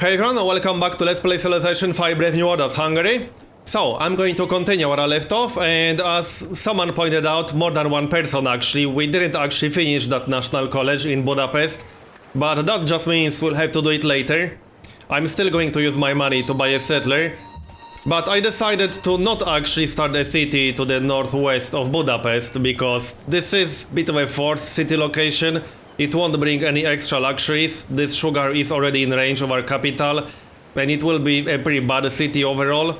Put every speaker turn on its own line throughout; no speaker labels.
Hey everyone, welcome back to Let's Play Civilization 5 Brave New World Hungary. So, I'm going to continue where I left off, and as someone pointed out, more than one person actually, we didn't actually finish that National College in Budapest, but that just means we'll have to do it later. I'm still going to use my money to buy a settler, but I decided to not actually start a city to the northwest of Budapest, because this is a bit of a forced city location. It won't bring any extra luxuries. This sugar is already in range of our capital, and it will be a pretty bad city overall.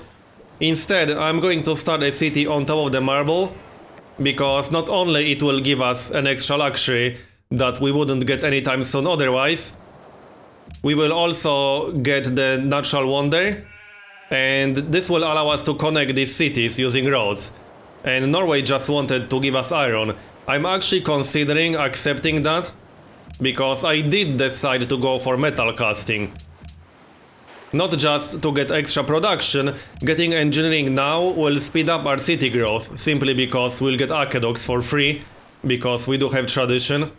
Instead, I'm going to start a city on top of the marble, because not only it will give us an extra luxury that we wouldn't get anytime soon otherwise, we will also get the natural wonder, and this will allow us to connect these cities using roads. And Norway just wanted to give us iron. I'm actually considering accepting that, because I did decide to go for metal casting. Not just to get extra production, getting engineering now will speed up our city growth, simply because we'll get aqueducts for free, because we do have tradition.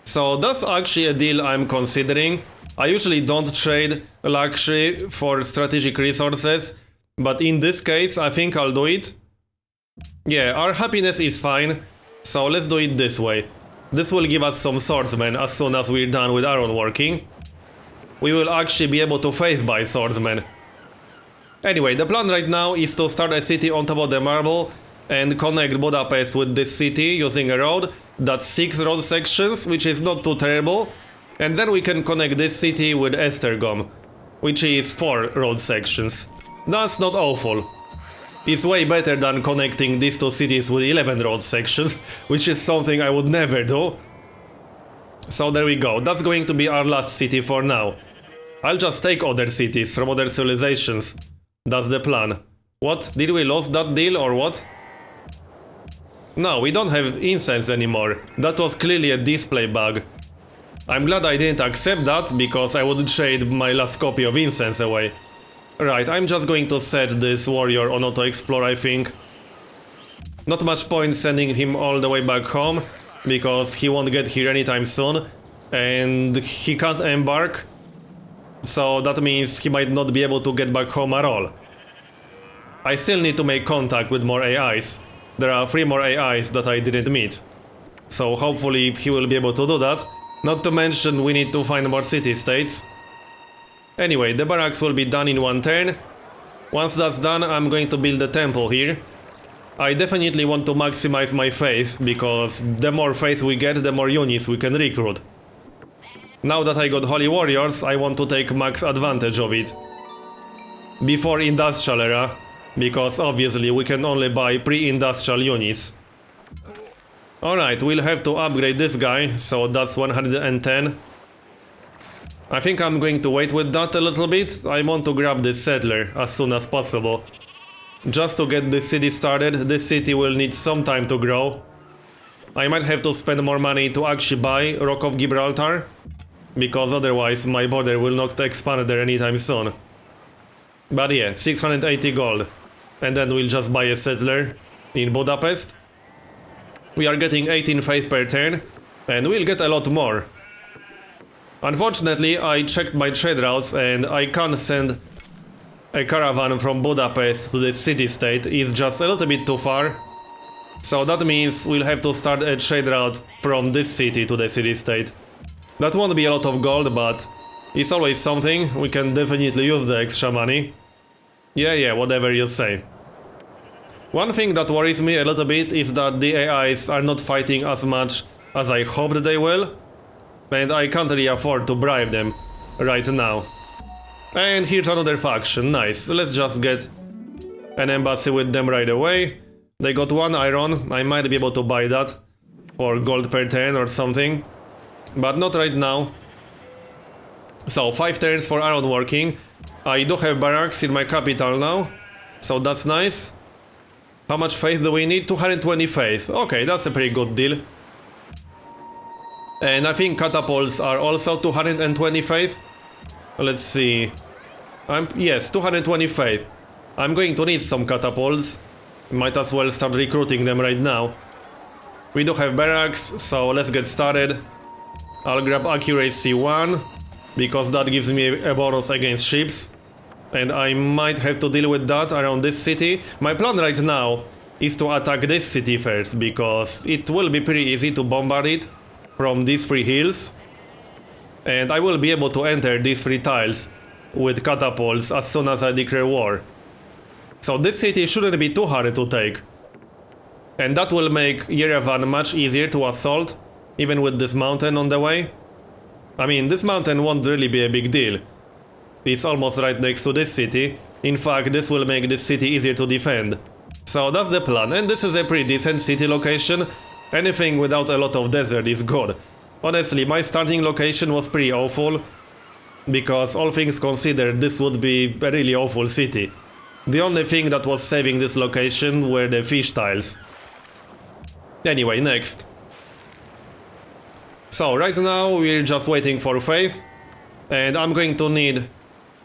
So that's actually a deal I'm considering. I usually don't trade luxury for strategic resources, but in this case I think I'll do it. Yeah, our happiness is fine, so let's do it this way. This will give us some swordsmen as soon as we're done with iron working. We will actually be able to faith buy swordsmen. Anyway, the plan right now is to start a city on top of the marble and connect Budapest with this city using a road. That's 6 road sections, which is not too terrible. And then we can connect this city with Esztergom, which is 4 road sections. That's not awful. It's way better than connecting these two cities with 11 road sections, which is something I would never do. So there we go, that's going to be our last city for now. I'll just take other cities from other civilizations. That's the plan. What? Did we lose that deal or what? No, we don't have incense anymore. That was clearly a display bug. I'm glad I didn't accept that, because I would trade my last copy of incense away. Right, I'm just going to set this warrior on auto-explore, I think. Not much point sending him all the way back home, because he won't get here anytime soon, and he can't embark, so that means he might not be able to get back home at all. I still need to make contact with more AIs. There are 3 more AIs that I didn't meet, so hopefully he will be able to do that. Not to mention we need to find more city-states. Anyway, the barracks will be done in 1 turn. Once that's done, I'm going to build a temple here. I definitely want to maximize my faith, because the more faith we get, the more units we can recruit. Now that I got holy warriors, I want to take max advantage of it. Before industrial era, because obviously we can only buy pre-industrial units. Alright, we'll have to upgrade this guy, so that's 110. I think I'm going to wait with that a little bit. I want to grab this settler as soon as possible. Just to get this city started. This city will need some time to grow. I might have to spend more money to actually buy Rock of Gibraltar, because otherwise my border will not expand there anytime soon. But yeah, 680 gold. And then we'll just buy a settler in Budapest. We are getting 18 faith per turn, and we'll get a lot more. Unfortunately, I checked my trade routes and I can't send a caravan from Budapest to the city-state. It's just a little bit too far. So that means we'll have to start a trade route from this city to the city-state. That won't be a lot of gold, but it's always something. We can definitely use the extra money. Yeah, whatever you say. One thing that worries me a little bit is that the AIs are not fighting as much as I hoped they will. And I can't really afford to bribe them right now. And here's another faction, nice. Let's just get an embassy with them right away. They got 1 iron, I might be able to buy that for gold per turn or something. But not right now. So 5 turns for iron working. I do have barracks in my capital now, so that's nice. How much faith do we need? 220 faith. Okay, that's a pretty good deal. And I think catapults are also 220 faith. Let's see. Yes, 220 faith. I'm going to need some catapults. Might as well start recruiting them right now. We do have barracks, so let's get started. I'll grab accuracy 1. because that gives me a bonus against ships, and I might have to deal with that around this city. My plan right now is to attack this city first, because it will be pretty easy to bombard it from these 3 hills, and I will be able to enter these 3 tiles with catapults as soon as I declare war. So this city shouldn't be too hard to take, and that will make Yerevan much easier to assault, even with this mountain on the way. I mean, this mountain won't really be a big deal. It's almost right next to this city. In fact, this will make this city easier to defend. So that's the plan, and this is a pretty decent city location. Anything without a lot of desert is good. Honestly, my starting location was pretty awful, because all things considered, this would be a really awful city. The only thing that was saving this location were the fish tiles. Anyway, next. So right now we're just waiting for faith, and I'm going to need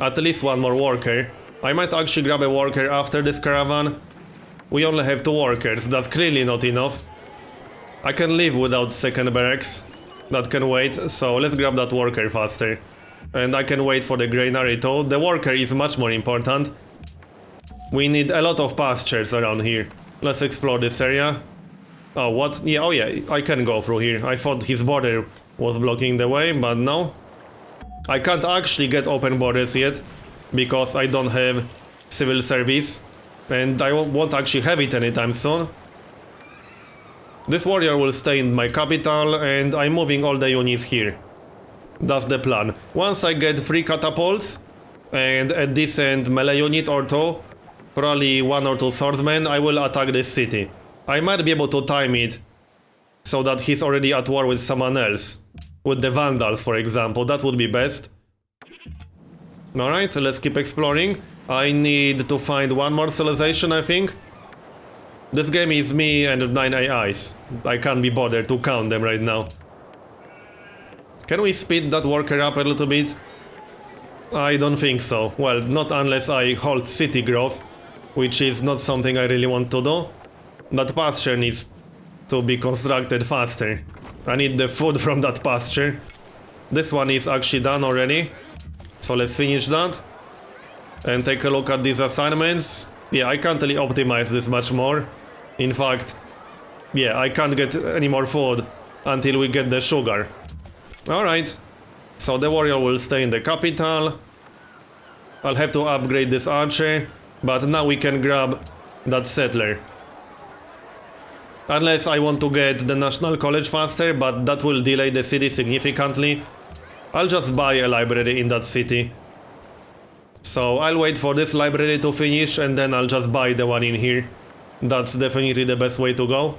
at least 1 more worker. I might actually grab a worker after this caravan. We only have 2 workers, that's clearly not enough. I can live without second barracks, that can wait, so let's grab that worker faster. And I can wait for the granary too. The worker is much more important. We need a lot of pastures around here. Let's explore this area. Oh, what? Yeah, oh yeah, I can go through here. I thought his border was blocking the way, but no. I can't actually get open borders yet, because I don't have civil service, and I won't actually have it anytime soon. This warrior will stay in my capital, and I'm moving all the units here. That's the plan. Once I get 3 catapults, and a decent melee unit or 2, probably 1 or 2 swordsmen, I will attack this city. I might be able to time it so that he's already at war with someone else. With the Vandals, for example, that would be best. Alright, let's keep exploring. I need to find 1 more civilization, I think. This game is me and 9 AIs. I can't be bothered to count them right now. Can we speed that worker up a little bit? I don't think so. Well, not unless I hold city growth, which is not something I really want to do. That pasture needs to be constructed faster. I need the food from that pasture. This one is actually done already, so let's finish that and take a look at these assignments. Yeah, I can't really optimize this much more. In fact, yeah, I can't get any more food until we get the sugar. Alright, so the warrior will stay in the capital. I'll have to upgrade this archer, but now we can grab that settler. Unless I want to get the National College faster, but that will delay the city significantly. I'll just buy a library in that city. So I'll wait for this library to finish, and then I'll just buy the one in here. That's definitely the best way to go.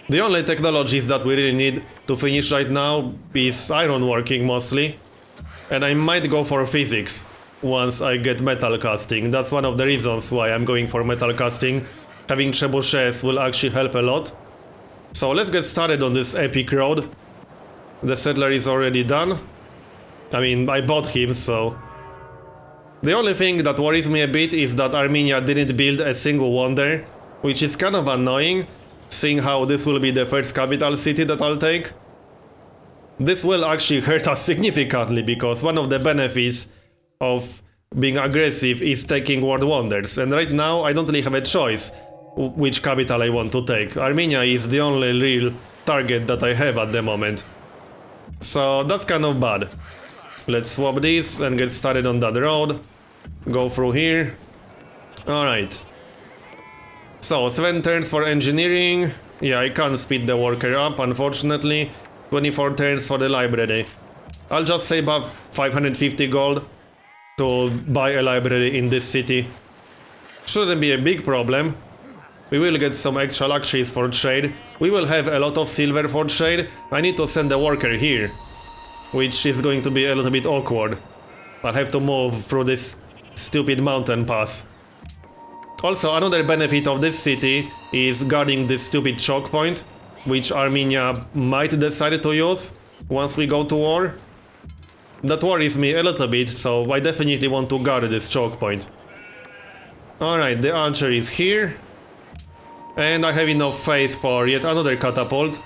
The only technologies that we really need to finish right now is ironworking mostly. And I might go for physics once I get metal casting. That's one of the reasons why I'm going for metal casting. Having trebuchets will actually help a lot. So let's get started on this epic road. The settler is already done. I mean, I bought him, so... The only thing that worries me a bit is that Armenia didn't build a single wonder, which is kind of annoying, seeing how this will be the first capital city that I'll take. This will actually hurt us significantly, because one of the benefits of being aggressive is taking world wonders, and right now I don't really have a choice which capital I want to take. Armenia is the only real target that I have at the moment. So that's kind of bad. Let's swap this and get started on that road. Go through here. Alright. So, 7 turns for engineering. Yeah, I can't speed the worker up, unfortunately. 24 turns for the library. I'll just save up 550 gold to buy a library in this city. Shouldn't be a big problem. We will get some extra luxuries for trade. We will have a lot of silver for trade. I need to send a worker here, which is going to be a little bit awkward. I'll have to move through this stupid mountain pass. Also, another benefit of this city is guarding this stupid choke point, which Armenia might decide to use once we go to war. That worries me a little bit, so I definitely want to guard this choke point. Alright, the archer is here. And I have enough faith for yet another catapult.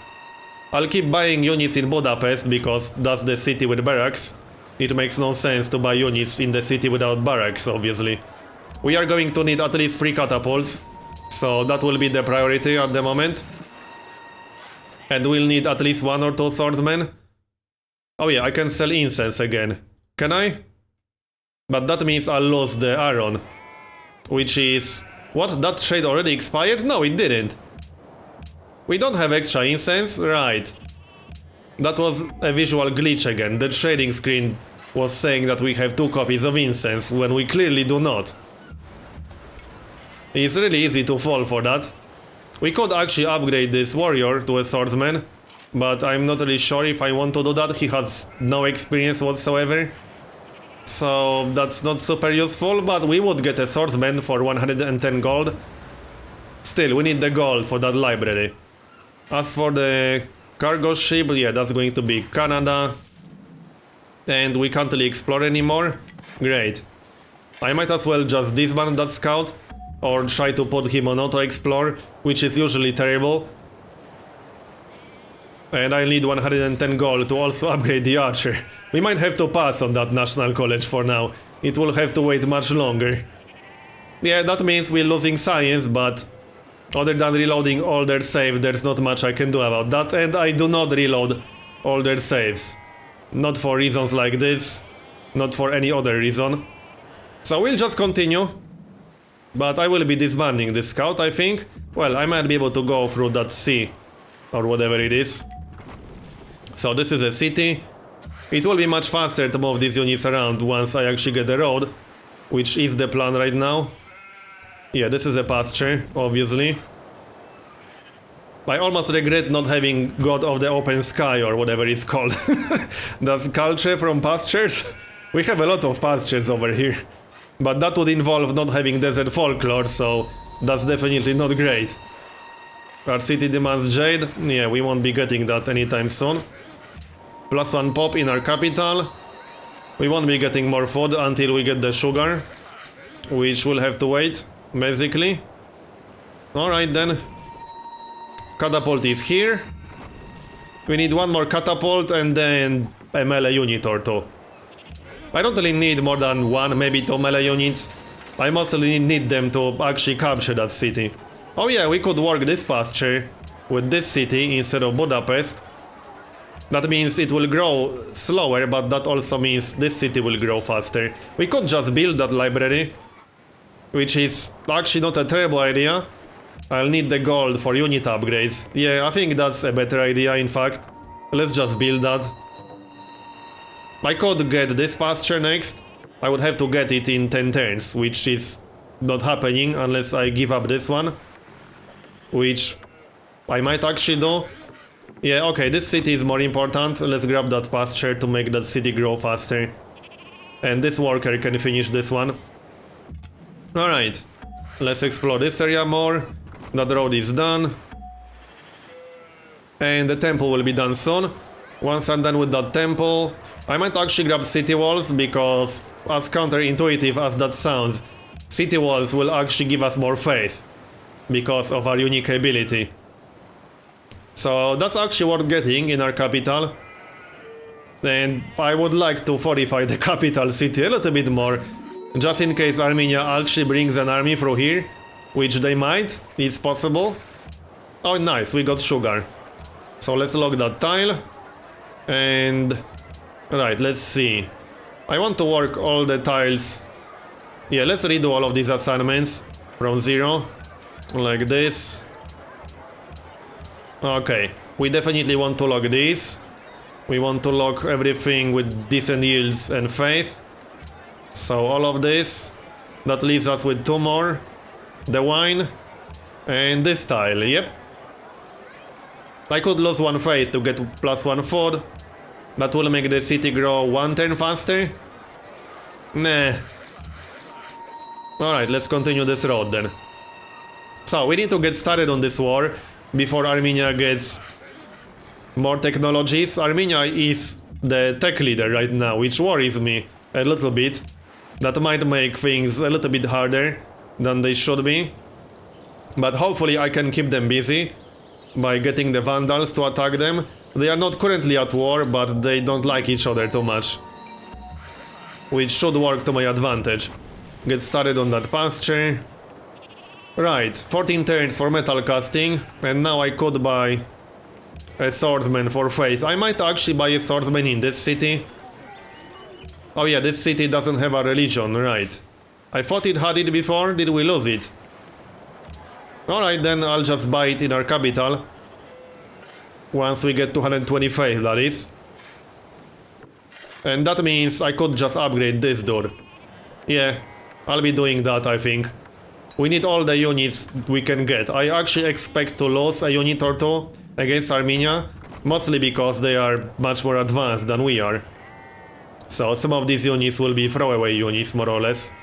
I'll keep buying units in Budapest because that's the city with barracks. It makes no sense to buy units in the city without barracks, obviously. We are going to need at least 3 catapults, so that will be the priority at the moment. And we'll need at least 1 or 2 swordsmen. Oh yeah, I can sell incense again. Can I? But that means I'll lose the iron. Which is... What? That trade already expired? No, it didn't. We don't have extra incense? Right. That was a visual glitch again. The trading screen was saying that we have 2 copies of incense, when we clearly do not. It's really easy to fall for that. We could actually upgrade this warrior to a swordsman, but I'm not really sure if I want to do that. He has no experience whatsoever. So that's not super useful, but we would get a swordsman for 110 gold. Still, we need the gold for that library. As for the cargo ship, yeah, that's going to be Canada. And we can't really explore anymore. Great. I might as well just disband that scout, or try to put him on auto-explore, which is usually terrible. And I need 110 gold to also upgrade the archer. We might have to pass on that national college for now. It will have to wait much longer. Yeah, that means we're losing science, but other than reloading older save, there's not much I can do about that, and I do not reload older saves. Not for reasons like this, not for any other reason. So we'll just continue. But I will be disbanding this scout, I think. Well, I might be able to go through that sea, or whatever it is. So this is a city. It will be much faster to move these units around once I actually get the road, which is the plan right now. Yeah, this is a pasture, obviously. I almost regret not having God of the Open Sky, or whatever it's called. That's culture from pastures. We have a lot of pastures over here. But that would involve not having desert folklore, so that's definitely not great. Our city demands jade. Yeah, we won't be getting that anytime soon. +1 pop in our capital. We won't be getting more food until we get the sugar, which will have to wait, basically. Alright then. Catapult is here. We need 1 more catapult and then a melee unit or 2. I don't really need more than 1, maybe 2 melee units. I mostly need them to actually capture that city. Oh yeah, we could work this pasture with this city instead of Budapest. That means it will grow slower, but that also means this city will grow faster. We could just build that library, which is actually not a terrible idea. I'll need the gold for unit upgrades. Yeah, I think that's a better idea, in fact. Let's just build that. I could get this pasture next. I would have to get it in 10 turns, which is not happening unless I give up this one. Which I might actually do. Yeah, okay, this city is more important. Let's grab that pasture to make that city grow faster. And this worker can finish this one. Alright, let's explore this area more. That road is done. And the temple will be done soon. Once I'm done with that temple, I might actually grab city walls, because as counterintuitive as that sounds, city walls will actually give us more faith because of our unique ability. So that's actually worth getting in our capital. And I would like to fortify the capital city a little bit more, just in case Armenia actually brings an army through here, which they might, it's possible. Oh nice, we got sugar. So let's lock that tile. And... right, let's see. I want to work all the tiles. Yeah, let's redo all of these assignments from 0. Like this. Okay, we definitely want to lock these. We want to lock everything with decent yields and faith. So all of this. That leaves us with 2 more. The wine. And this tile, yep. I could lose 1 faith to get +1 food. That will make the city grow 1 turn faster? Nah. Alright, let's continue this road then. So, we need to get started on this war before Armenia gets more technologies. Armenia is the tech leader right now, which worries me a little bit. That might make things a little bit harder than they should be. But hopefully I can keep them busy by getting the Vandals to attack them. They are not currently at war, but they don't like each other too much. Which should work to my advantage. Get started on that pasture. Right, 14 turns for metal casting, and now I could buy a swordsman for faith. I might actually buy a swordsman in this city. Oh yeah, this city doesn't have a religion, right. I thought it had it before, did we lose it? Alright, then I'll just buy it in our capital. Once we get 225, that is. And that means I could just upgrade this dude. Yeah, I'll be doing that, I think. We need all the units we can get. I actually expect to lose a unit or two against Armenia, mostly because they are much more advanced than we are. So some of these units will be throwaway units, more or less.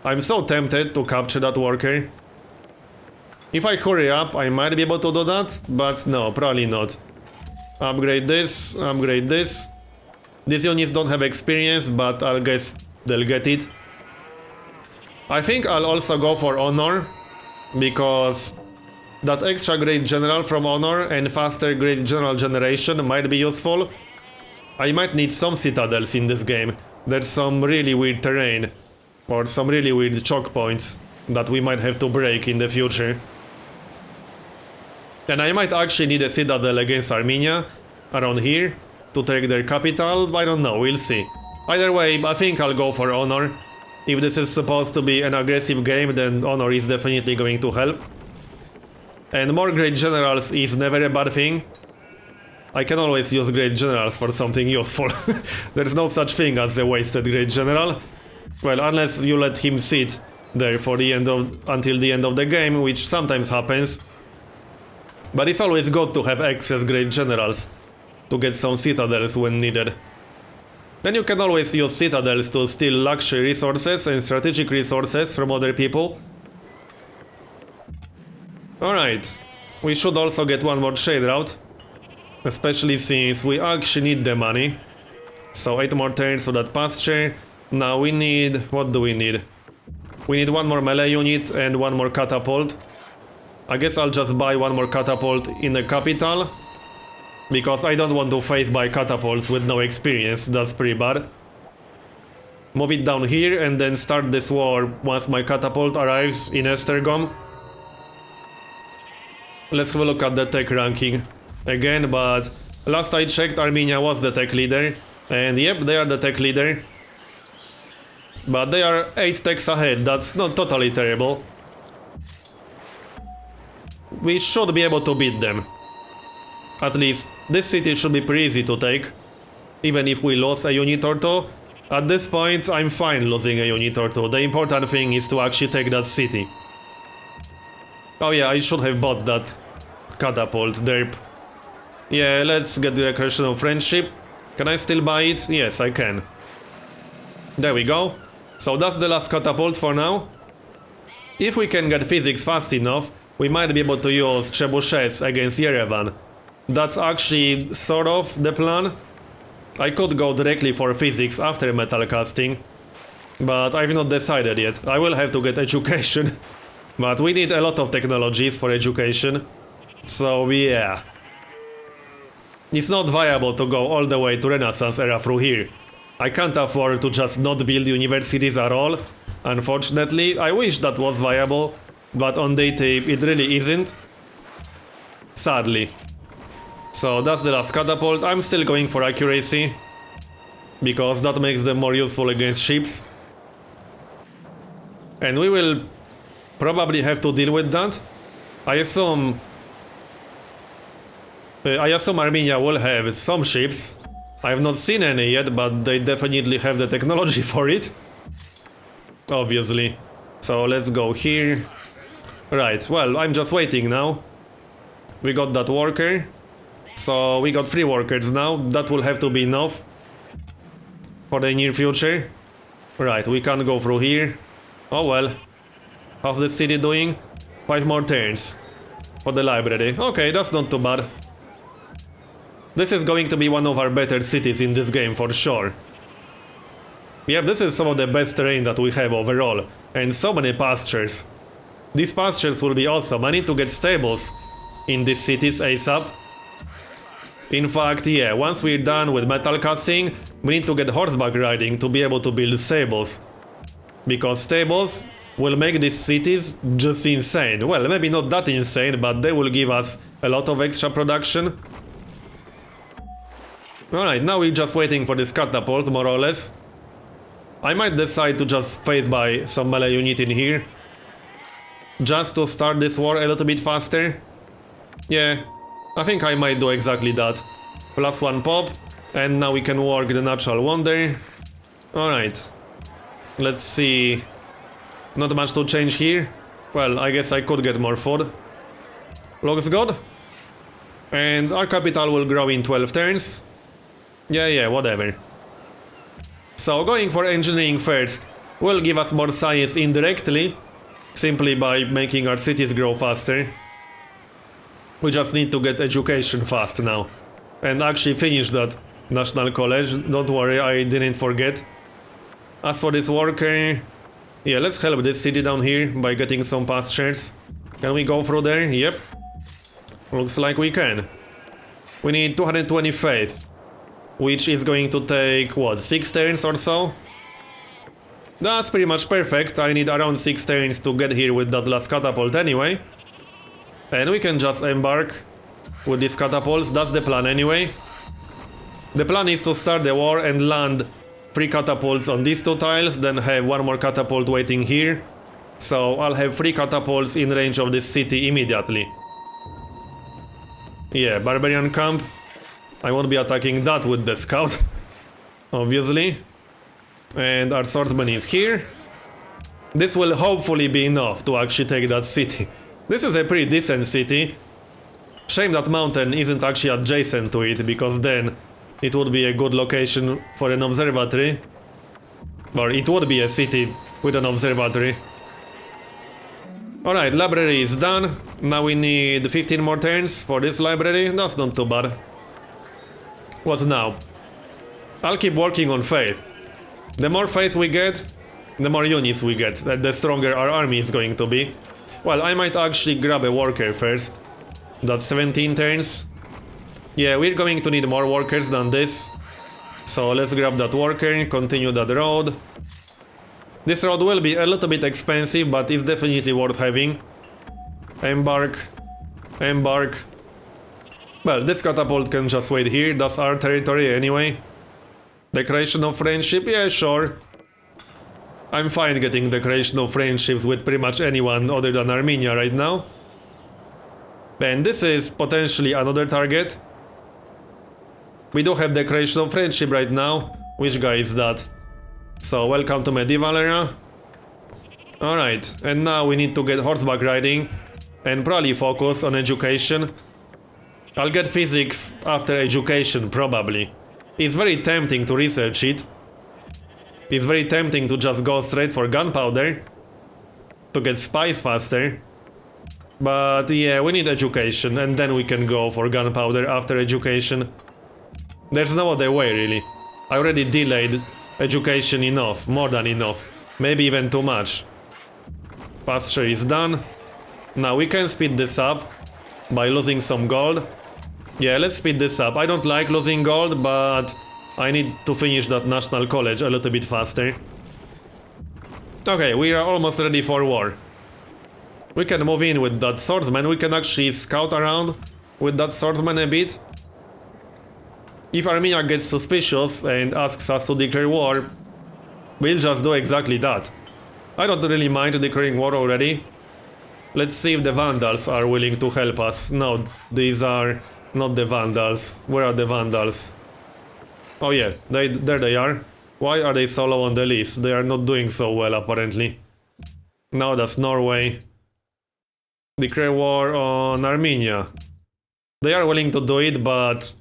I'm so tempted to capture that worker. If I hurry up, I might be able to do that, but no, probably not. Upgrade this, upgrade this. These units don't have experience, but I'll guess they'll get it. I think I'll also go for honor, because that extra great general from honor and faster great general generation might be useful. I might need some citadels in this game. There's some really weird terrain, or some really weird choke points that we might have to break in the future. And I might actually need a citadel against Armenia, around here, to take their capital. I don't know, we'll see. Either way, I think I'll go for honor. If this is supposed to be an aggressive game, then honor is definitely going to help. And more great generals is never a bad thing. I can always use great generals for something useful. There's no such thing as a wasted great general. Well, unless you let him sit there for the end of until the end of the game, which sometimes happens. But it's always good to have excess great generals to get some citadels when needed. Then you can always use citadels to steal luxury resources and strategic resources from other people. Alright, we should also get one more trade route, especially since we actually need the money. So 8 more turns for that pasture. Now we need... what do we need? We need one more melee unit and one more catapult. I guess I'll just buy one more catapult in the capital, because I don't want to faith buy catapults with no experience, that's pretty bad. Move it down here and then start this war once my catapult arrives in Esztergom. Let's have a look at the tech ranking again, but last I checked Armenia was the tech leader, and yep, they are the tech leader. But they are 8 techs ahead, that's not totally terrible. We should be able to beat them. At least, this city should be pretty easy to take. Even if we lose a unit or two. At this point, I'm fine losing a unit or two. The important thing is to actually take that city. Oh yeah, I should have bought that catapult, derp. Yeah, let's get the Declaration of Friendship. Can I still buy it? Yes, I can. There we go. So that's the last catapult for now. If we can get physics fast enough, we might be able to use trebuchets against Yerevan. That's actually sort of the plan. I could go directly for physics after metal casting, but I've not decided yet. I will have to get education. But we need a lot of technologies for education. So yeah. It's not viable to go all the way to Renaissance era through here. I can't afford to just not build universities at all. Unfortunately, I wish that was viable, but on Deity it really isn't. Sadly. So that's the last catapult. I'm still going for accuracy, because that makes them more useful against ships. And we will probably have to deal with that. I assume Armenia will have some ships. I have not seen any yet, but they definitely have the technology for it. Obviously. So let's go here. Right, well, I'm just waiting now. We got that worker. So we got 3 workers now. That will have to be enough for the near future. Right, we can't go through here. Oh well. How's the city doing? 5 more turns for the library. Okay, that's not too bad. This is going to be one of our better cities in this game for sure. Yep, this is some of the best terrain that we have overall. And so many pastures. These pastures will be awesome. I need to get stables in these cities ASAP. In fact, yeah, once we're done with metal casting, we need to get horseback riding to be able to build stables. Because stables will make these cities just insane. Well, maybe not that insane, but they will give us a lot of extra production. Alright, now we're just waiting for this catapult, more or less. I might decide to just fade by some melee unit in here. Just to start this war a little bit faster. Yeah, I think I might do exactly that. +1 pop, and now we can work the natural wonder. Alright. Let's see. Not much to change here. Well, I guess I could get more food. Looks good. And our capital will grow in 12 turns. Yeah, whatever. So going for engineering first will give us more science indirectly, simply by making our cities grow faster. We just need to get education fast now. And actually finish that National College, don't worry, I didn't forget. As for this worker... Yeah, let's help this city down here by getting some pastures. Can we go through there? Yep. Looks like we can. We need 220 faith. Which is going to take, what, 6 turns or so? That's pretty much perfect. I need around 6 turns to get here with that last catapult anyway. And we can just embark with these catapults. That's the plan anyway. The plan is to start the war and land 3 catapults on these 2 tiles, then have 1 more catapult waiting here. So I'll have 3 catapults in range of this city immediately. Yeah, barbarian camp. I won't be attacking that with the scout, obviously. And our swordsman is here. This will hopefully be enough to actually take that city. This is a pretty decent city. Shame that mountain isn't actually adjacent to it, because then it would be a good location for an observatory. Or it would be a city with an observatory. Alright, library is done. Now we need 15 more turns for this library. That's not too bad. What now? I'll keep working on faith. The more faith we get, the more units we get, the stronger our army is going to be. Well, I might actually grab a worker first. That's 17 turns. Yeah, we're going to need more workers than this. So let's grab that worker, continue that road. This road will be a little bit expensive, but it's definitely worth having. Embark. Embark. Well, this catapult can just wait here, that's our territory anyway. Declaration of friendship, yeah, sure. I'm fine getting declaration of friendships with pretty much anyone other than Armenia right now. And this is potentially another target. We do have declaration of friendship right now. Which guy is that? So, welcome to medieval era. Alright, and now we need to get horseback riding and probably focus on education. I'll get physics after education, probably. It's very tempting to research it. It's very tempting to just go straight for gunpowder to get spies faster. But yeah, we need education, and then we can go for gunpowder after education. There's no other way, really. I already delayed education enough, more than enough. Maybe even too much. Pasture is done. Now we can speed this up by losing some gold. Yeah, let's speed this up. I don't like losing gold, but I need to finish that National College a little bit faster. Okay, we are almost ready for war. We can move in with that swordsman. We can actually scout around with that swordsman a bit. If Armenia gets suspicious and asks us to declare war, we'll just do exactly that. I don't really mind declaring war already. Let's see if the Vandals are willing to help us. No, these are not the Vandals. Where are the Vandals? Oh yeah, there they are. Why are they so low on the list? They are not doing so well, apparently. Now that's Norway. Declare war on Armenia. They are willing to do it, but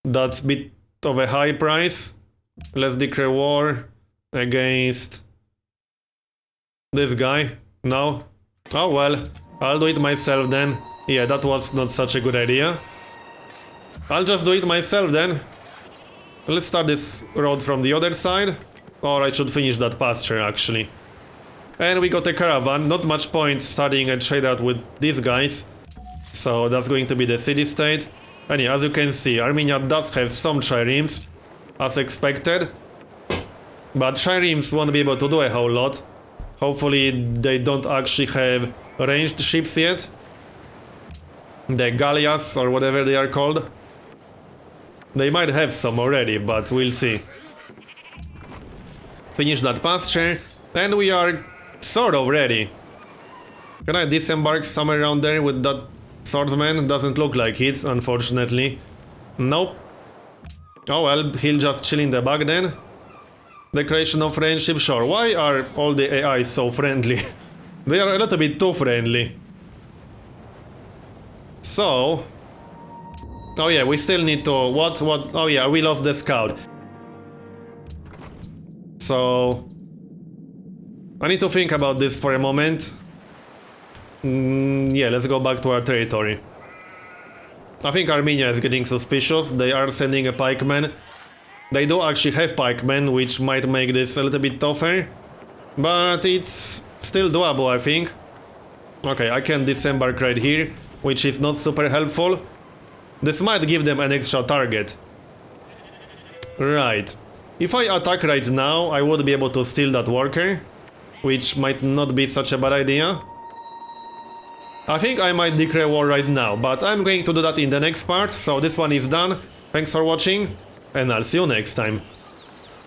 that's a bit of a high price. Let's declare war against this guy. No? Oh well, I'll do it myself then. Yeah, that was not such a good idea. I'll just do it myself then. Let's start this road from the other side. Or I should finish that pasture, actually. And we got a caravan. Not much point starting a trade out with these guys. So that's going to be the city-state. Anyway, as you can see, Armenia does have some triremes, as expected. But triremes won't be able to do a whole lot. Hopefully they don't actually have ranged ships yet. The galleas, or whatever they are called. They might have some already, but we'll see. Finish that pasture, and we are sort of ready. Can I disembark somewhere around there with that swordsman? Doesn't look like it, unfortunately. Nope. Oh well, he'll just chill in the back then. Declaration of friendship, sure. Why are all the AIs so friendly? They are a little bit too friendly. So... Oh yeah, we still need to... What? Oh yeah, we lost the scout. So... I need to think about this for a moment. Yeah, let's go back to our territory. I think Armenia is getting suspicious. They are sending a pikeman. They do actually have pikemen, which might make this a little bit tougher. But it's still doable, I think. Okay, I can disembark right here, which is not super helpful. This might give them an extra target. Right. If I attack right now, I would be able to steal that worker, which might not be such a bad idea. I think I might declare war right now, but I'm going to do that in the next part, so this one is done. Thanks for watching, and I'll see you next time.